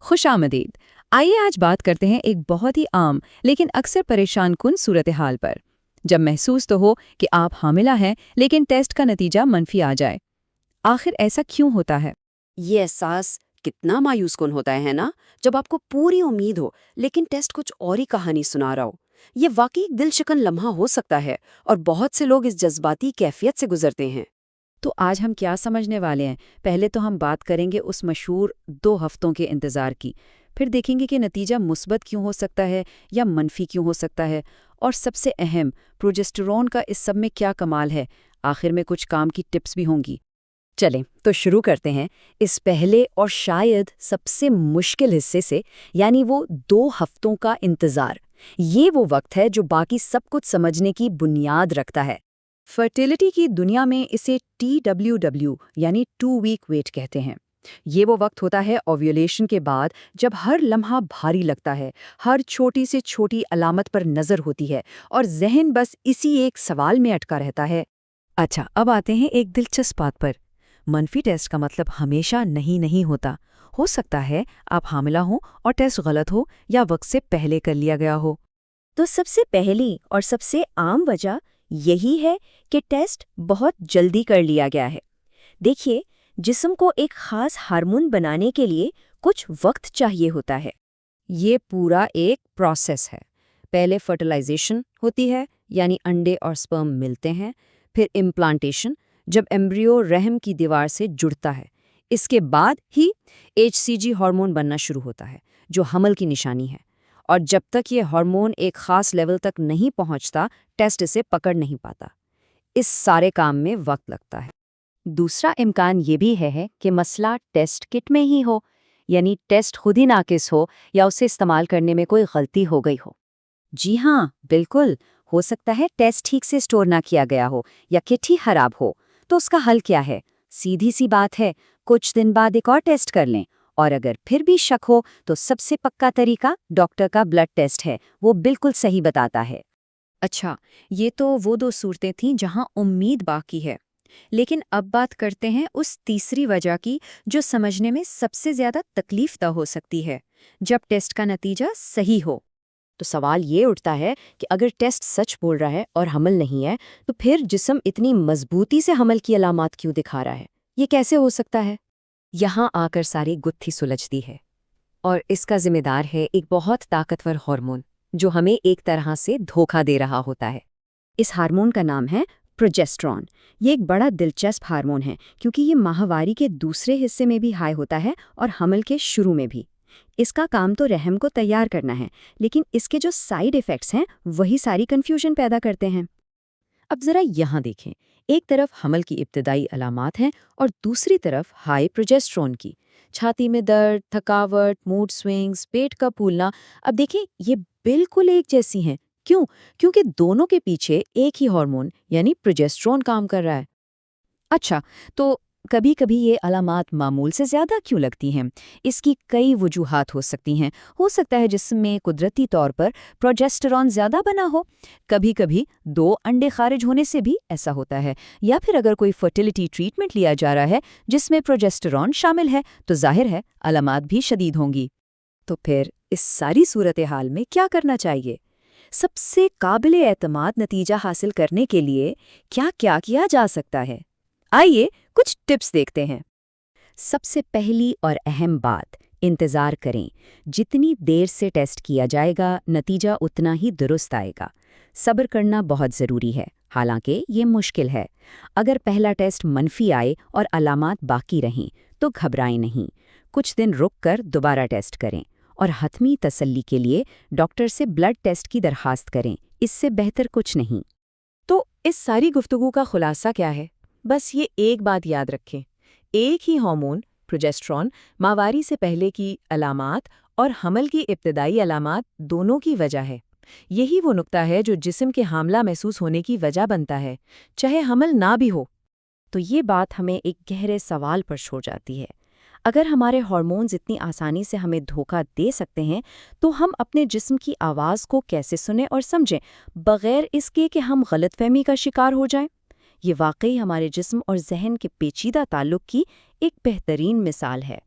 खुश आमदीद। आइए आज बात करते हैं एक बहुत ही आम लेकिन अक्सर परेशान कुन सूरत हाल पर। जब महसूस तो हो कि आप हामिला हैं लेकिन टेस्ट का नतीजा मनफी आ जाए। आखिर ऐसा क्यों होता है? ये एहसास कितना मायूस कुन होता है ना, जब आपको पूरी उम्मीद हो लेकिन टेस्ट कुछ और ही कहानी सुना रहा हो। ये वाकई एक दिलशकन लम्हा हो सकता है और बहुत से लोग इस जज्बाती कैफियत से गुजरते हैं। तो आज हम क्या समझने वाले हैं? पहले तो हम बात करेंगे उस मशहूर 2 हफ्तों के इंतज़ार की। फिर देखेंगे कि नतीजा मुस्बत क्यों हो सकता है या मनफी क्यों हो सकता है। और सबसे अहम, प्रोजेस्टेरॉन का इस सब में क्या कमाल है। आखिर में कुछ काम की टिप्स भी होंगी। चलें तो शुरू करते हैं इस पहले और शायद सबसे मुश्किल हिस्से से, यानी वो 2 हफ्तों का इंतज़ार। ये वो वक्त है जो बाकी सब कुछ समझने की बुनियाद रखता है। फर्टिलिटी की दुनिया में इसे TWW यानी 2 वीक वेट कहते हैं। ये वो वक्त होता है ओव्यूलेशन के बाद जब हर लम्हा भारी लगता है, हर छोटी से छोटी अलामत पर नज़र होती है और जहन बस इसी एक सवाल में अटका रहता है। अच्छा, अब आते हैं एक दिलचस्प बात पर। मनफी टेस्ट का मतलब हमेशा नहीं होता। हो सकता है आप हामिला हो और टेस्ट गलत हो या वक्त से पहले कर लिया गया हो। तो सबसे पहली और सबसे आम वजह यही है कि टेस्ट बहुत जल्दी कर लिया गया है। देखिए, जिस्म को एक खास हार्मोन बनाने के लिए कुछ वक्त चाहिए होता है। ये पूरा एक प्रोसेस है। पहले फर्टिलाइजेशन होती है, यानी अंडे और स्पर्म मिलते हैं। फिर इम्प्लांटेशन, जब एम्ब्रियो रहम की दीवार से जुड़ता है। इसके बाद ही HCG हार्मोन बनना शुरू होता है, जो हमल की निशानी है। और जब तक ये हार्मोन एक खास लेवल तक नहीं पहुंचता, टेस्ट इसे पकड़ नहीं पाता। इस सारे काम में वक्त लगता है। दूसरा इम्कान ये भी है कि मसला टेस्ट किट में ही हो, यानी टेस्ट खुद ही नाकिस हो या उसे इस्तेमाल करने में कोई गलती हो गई हो। जी हाँ, बिल्कुल, हो सकता है टेस्ट ठीक से स्टोर ना किया गया हो या किट ही खराब हो। तो उसका हल क्या है? सीधी सी बात है, कुछ दिन बाद एक और टेस्ट कर लें। और अगर फिर भी शक हो तो सबसे पक्का तरीका डॉक्टर का ब्लड टेस्ट है, वो बिल्कुल सही बताता है। अच्छा, ये तो वो 2 सूरतें थीं जहां उम्मीद बाकी है। लेकिन अब बात करते हैं उस तीसरी वजह की, जो समझने में सबसे ज्यादा तकलीफदा हो सकती है, जब टेस्ट का नतीजा सही हो। तो सवाल ये उठता है कि अगर टेस्ट सच बोल रहा है और हमल नहीं है, तो फिर जिस्म इतनी मजबूती से हमल की अलामत क्यों दिखा रहा है? ये कैसे हो सकता है? यहाँ आकर सारी गुत्थी सुलझती है। और इसका जिम्मेदार है एक बहुत ताकतवर हार्मोन, जो हमें एक तरह से धोखा दे रहा होता है। इस हार्मोन का नाम है प्रोजेस्टेरॉन। ये एक बड़ा दिलचस्प हार्मोन है क्योंकि ये माहवारी के दूसरे हिस्से में भी हाई होता है और हमल के शुरू में भी। इसका काम तो रहम को तैयार करना है, लेकिन इसके जो साइड इफ़ेक्ट्स हैं वही सारी कन्फ्यूजन पैदा करते हैं। अब ज़रा यहाँ देखें, एक तरफ हमल की इब्तदाई अलामात हैं और दूसरी तरफ हाई प्रोजेस्टेरॉन की। छाती में दर्द, थकावट, मूड स्विंग्स, पेट का फूलना। अब देखें, ये बिल्कुल एक जैसी हैं। क्यों? क्योंकि दोनों के पीछे एक ही हार्मोन यानी प्रोजेस्टेरॉन काम कर रहा है। अच्छा, तो कभी कभी ये अलामात मामूल से ज़्यादा क्यों लगती हैं? इसकी कई वजूहात हो सकती हैं। हो सकता है जिसमें कुदरती तौर पर प्रोजेस्टेरॉन ज़्यादा बना हो। कभी कभी 2 अंडे खारिज होने से भी ऐसा होता है। या फिर अगर कोई फर्टिलिटी ट्रीटमेंट लिया जा रहा है जिसमें प्रोजेस्टेरॉन शामिल है, तो जाहिर है अलामात भी शदीद होंगी। तो फिर इस सारी सूरत हाल में क्या करना चाहिए? सबसे काबिल एतमाद नतीजा हासिल करने के लिए क्या क्या किया जा सकता है? आइए कुछ टिप्स देखते हैं। सबसे पहली और अहम बात, इंतज़ार करें। जितनी देर से टेस्ट किया जाएगा, नतीजा उतना ही दुरुस्त आएगा। सब्र करना बहुत ज़रूरी है, हालांकि ये मुश्किल है। अगर पहला टेस्ट मनफी आए और अलामात बाकी रहें, तो घबराएं नहीं। कुछ दिन रुक कर दोबारा टेस्ट करें और हतमी तसल्ली के लिए डॉक्टर से ब्लड टेस्ट की दरखास्त करें। इससे बेहतर कुछ नहीं। तो इस सारी गुफ्तगू का खुलासा क्या है? बस ये एक बात याद रखें, एक ही हार्मोन प्रोजेस्टेरॉन माहवारी से पहले की अलामात और हमल की इब्तदाई अलामात दोनों की वजह है। यही वो नुक्ता है जो जिस्म के हामला महसूस होने की वजह बनता है, चाहे हमल ना भी हो। तो ये बात हमें एक गहरे सवाल पर छोड़ जाती है। अगर हमारे हार्मोन्स इतनी आसानी से हमें धोखा दे सकते हैं, तो हम अपने जिस्म की आवाज़ को कैसे सुनें और समझें, बगैर इसके कि हम गलतफहमी का शिकार हो जाएं? ये वाकई हमारे जिस्म और जहन के पेचीदा ताल्लुक की एक बेहतरीन मिसाल है।